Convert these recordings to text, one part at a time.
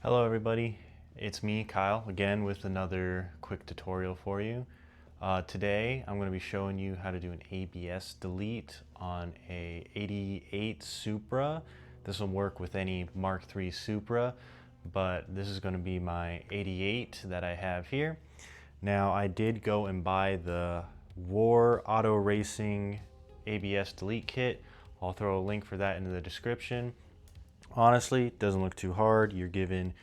Hello everybody, it's me, Kyle, again with another quick tutorial for you. Today I'm going to be showing you how to do an ABS delete on a 88 Supra. This will work with any Mk3 Supra, but this is going to be my 88 that I have here. Now I did go and buy the War Auto Racing ABS delete kit. I'll throw a link for that into the description. Honestly, it doesn't look too hard. You're given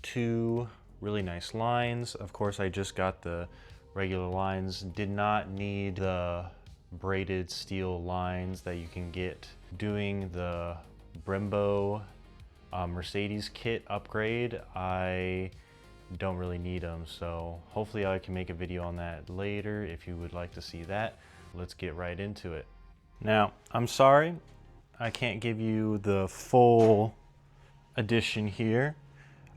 two really nice lines. Of course, I just got the regular lines. Did not need the braided steel lines that you can get doing the Brembo Mercedes kit upgrade. I don't really need them, so hopefully I can make a video on that later if you would like to see that. Let's get right into it. Now, I'm sorry I can't give you the full edition here.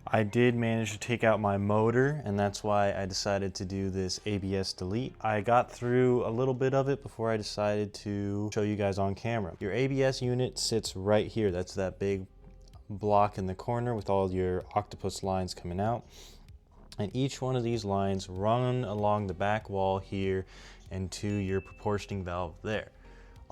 I did manage to take out my motor, and that's why I decided to do this ABS delete. I got through a little bit of it before I decided to show you guys on camera. Your ABS unit sits right here. That's that big block in the corner with all your octopus lines coming out. And each one of these lines run along the back wall here and to your proportioning valve there.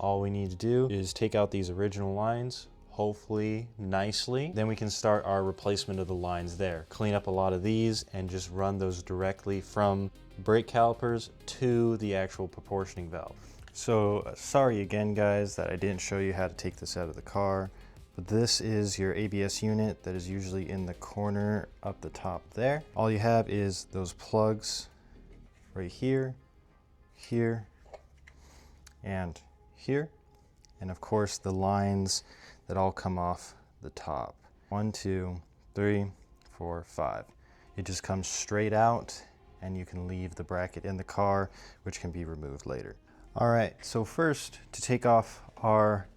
All we need to do is take out these original lines, hopefully nicely. Then we can start our replacement of the lines there. Clean up a lot of these and just run those directly from brake calipers to the actual proportioning valve. So sorry again guys that I didn't show you how to take this out of the car, but this is your ABS unit that is usually in the corner up the top there. All you have is those plugs right here, here, and here, and of course the lines that all come off the top. 1, 2, 3, 4, 5. It just comes straight out, and you can leave the bracket in the car, which can be removed later. All right, so first, to take off our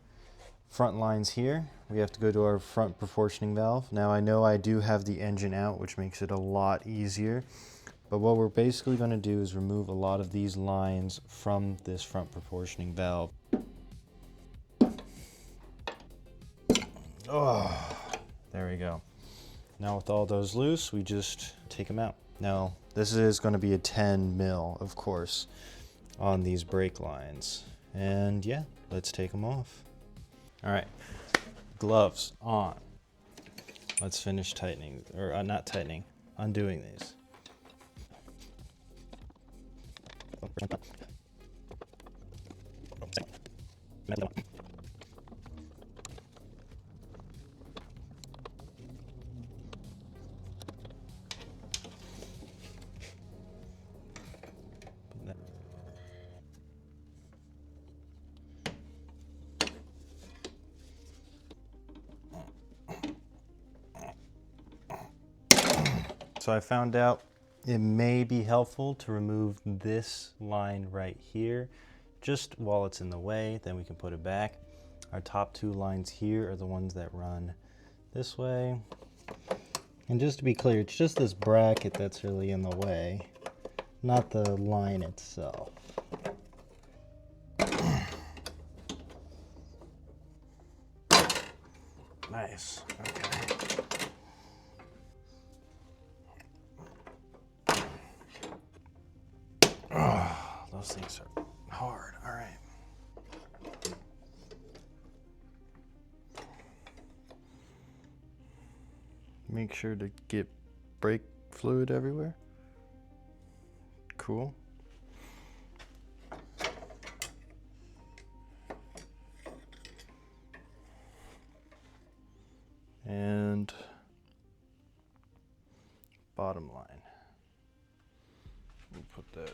front lines here, we have to go to our front proportioning valve. Now I know I do have the engine out, which makes it a lot easier, but what we're basically going to do is remove a lot of these lines from this front proportioning valve. Oh, there we go. Now with all those loose, we just take them out. Now this is going to be a 10 mil, of course, on these brake lines. And yeah, let's take them off. All right, gloves on. Let's finish tightening, or not tightening, undoing these. So I found out it may be helpful to remove this line right here just while it's in the way, then we can put it back. Our top two lines here are the ones that run this way. And just to be clear, it's just this bracket that's really in the way, not the line itself. Nice, okay. Oh, those things are hard. All right. Make sure to get brake fluid everywhere. Cool. And bottom line. We'll put that.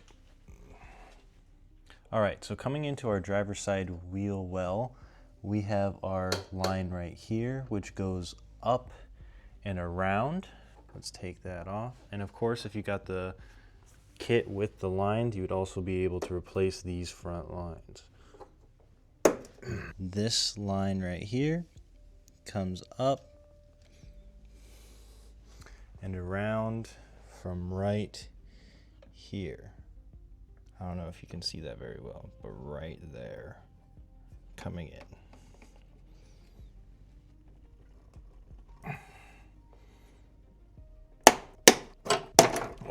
All right, so coming into our driver's side wheel well, we have our line right here, which goes up and around. Let's take that off. And of course, if you got the kit with the lines, you would also be able to replace these front lines. This line right here comes up and around from right here. I don't know if you can see that very well, but right there, coming in.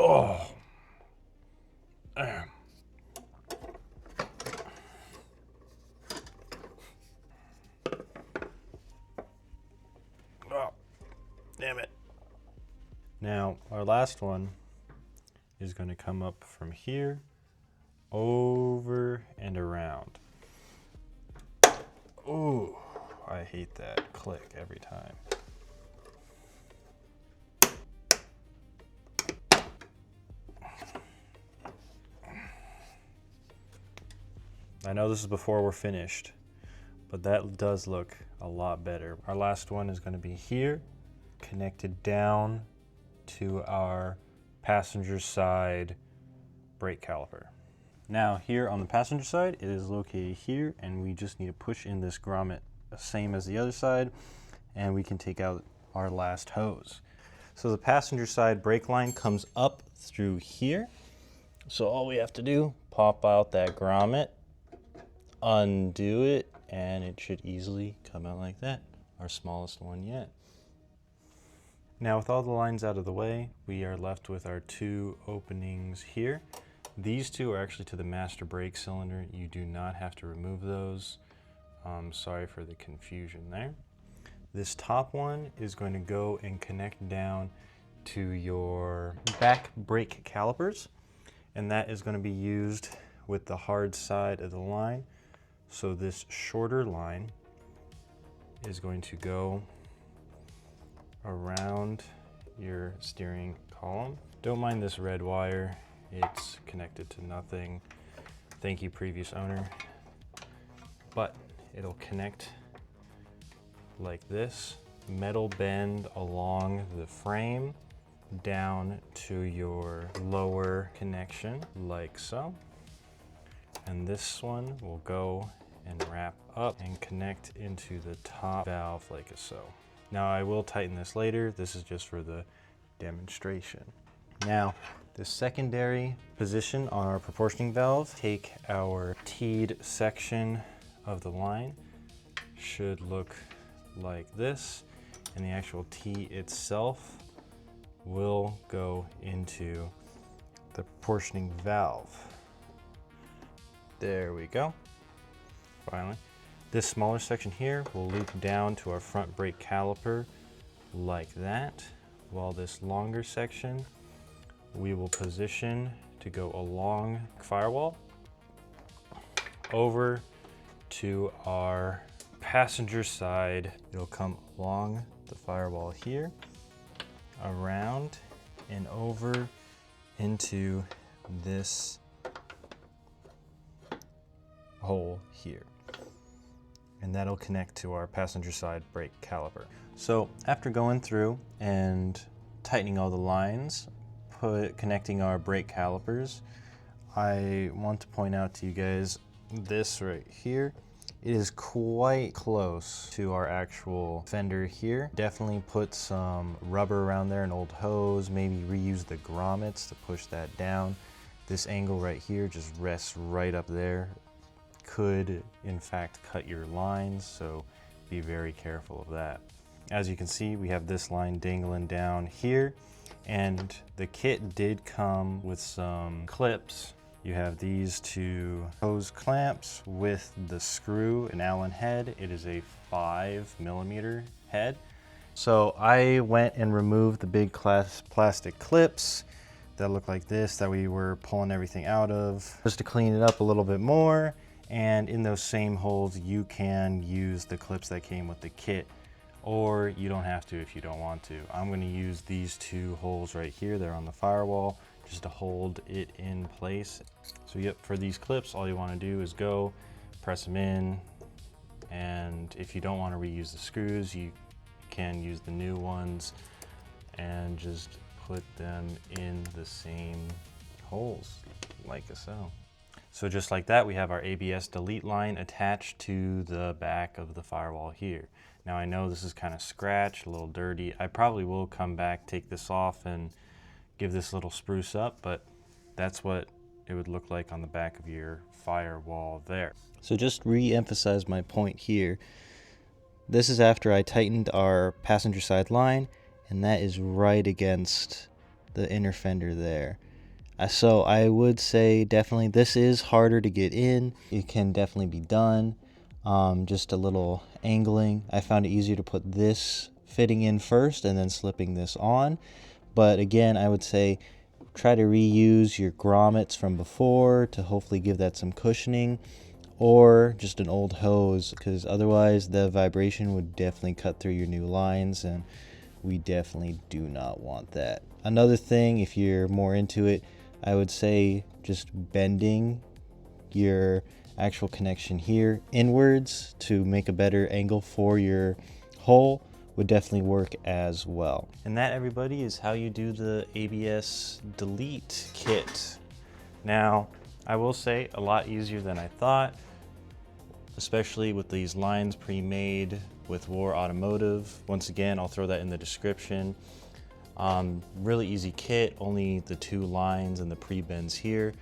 Oh. Oh, damn it. Now, our last one is going to come up from here, over and around. Ooh, I hate that click every time. I know this is before we're finished, but that does look a lot better. Our last one is going to be here, connected down to our passenger side brake caliper. Now here on the passenger side, it is located here, and we just need to push in this grommet, same as the other side, and we can take out our last hose. So the passenger side brake line comes up through here. So all we have to do, pop out that grommet, undo it, and it should easily come out like that, our smallest one yet. Now with all the lines out of the way, we are left with our two openings here. These two are actually to the master brake cylinder. You do not have to remove those. Sorry for the confusion there. This top one is going to go and connect down to your back brake calipers, and that is going to be used with the hard side of the line. So this shorter line is going to go around your steering column. Don't mind this red wire, it's connected to nothing. Thank you, previous owner. But it'll connect like this, metal bend along the frame down to your lower connection like so. And this one will go and wrap up and connect into the top valve like so. Now I will tighten this later. This is just for the demonstration. Now, the secondary position on our proportioning valve, take our teed section of the line, should look like this, and the actual tee itself will go into the proportioning valve. There we go. Finally, this smaller section here will loop down to our front brake caliper like that, while this longer section we will position to go along firewall over to our passenger side. It'll come along the firewall here, around and over into this hole here, and that'll connect to our passenger side brake caliper. So after going through and tightening all the lines, connecting our brake calipers, I want to point out to you guys this right here. It is quite close to our actual fender here. Definitely put some rubber around there, an old hose, maybe reuse the grommets to push that down. This angle right here just rests right up there. Could in fact cut your lines, so be very careful of that. As you can see, we have this line dangling down here, and the kit did come with some clips. You have these two hose clamps with the screw and Allen head. It is a 5mm head. So I went and removed the big plastic clips that look like this that we were pulling everything out of, just to clean it up a little bit more. And in those same holes, you can use the clips that came with the kit, or you don't have to if you don't want to. I'm going to use these two holes right here. They're on the firewall, just to hold it in place. So yep, for these clips, all you want to do is go press them in, and if you don't want to reuse the screws, you can use the new ones and just put them in the same holes like so. So just like that, we have our ABS Delete line attached to the back of the firewall here. Now I know this is kind of scratched, a little dirty. I probably will come back, take this off, and give this a little spruce up, but that's what it would look like on the back of your firewall there. So just re-emphasize my point here. This is after I tightened our passenger side line, and that is right against the inner fender there. So I would say definitely this is harder to get in. It can definitely be done. Just a little angling. I found it easier to put this fitting in first and then slipping this on. But again, I would say try to reuse your grommets from before to hopefully give that some cushioning, or just an old hose, because otherwise the vibration would definitely cut through your new lines, and we definitely do not want that. Another thing, if you're more into it, I would say just bending your actual connection here inwards to make a better angle for your hole would definitely work as well. And that, everybody, is how you do the ABS Delete kit. Now, I will say a lot easier than I thought, especially with these lines pre-made with War Automotive. Once again, I'll throw that in the description. Really easy kit, only the 2 lines and the pre-bends here.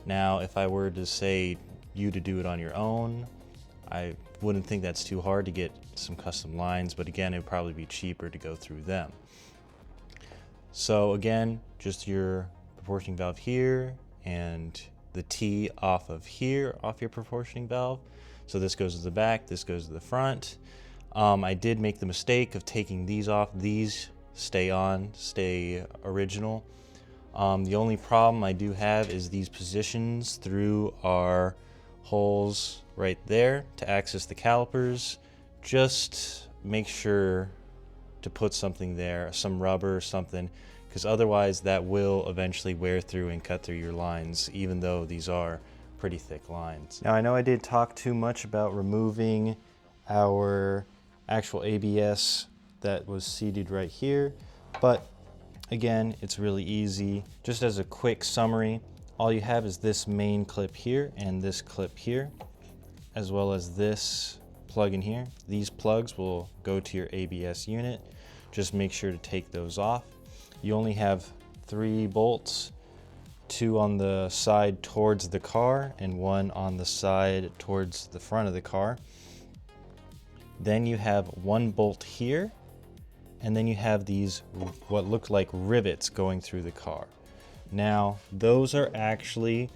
Now, if I were to say you to do it on your own, I wouldn't think that's too hard to get some custom lines, but again, it would probably be cheaper to go through them. So again, just your proportioning valve here and the T off of here, off your proportioning valve. So this goes to the back, this goes to the front. I did make the mistake of taking these off. These stay on, stay original. The only problem I do have is these positions through our holes right there to access the calipers. Just make sure to put something there, some rubber or something, because otherwise that will eventually wear through and cut through your lines, even though these are pretty thick lines. Now, I know I did talk too much about removing our actual ABS that was seated right here, but again, it's really easy. Just as a quick summary, all you have is this main clip here and this clip here, as well as this plug in here. These plugs will go to your ABS unit. Just make sure to take those off. You only have 3 bolts, 2 on the side towards the car and 1 on the side towards the front of the car. Then you have 1 bolt here, and then you have these what look like rivets going through the car. Now, those are actually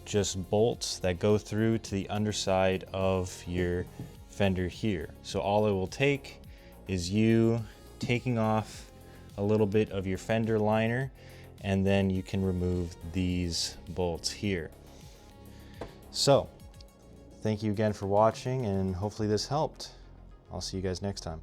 just bolts that go through to the underside of your fender here. So all it will take is you taking off a little bit of your fender liner, and then you can remove these bolts here. So, thank you again for watching, and hopefully this helped. I'll see you guys next time.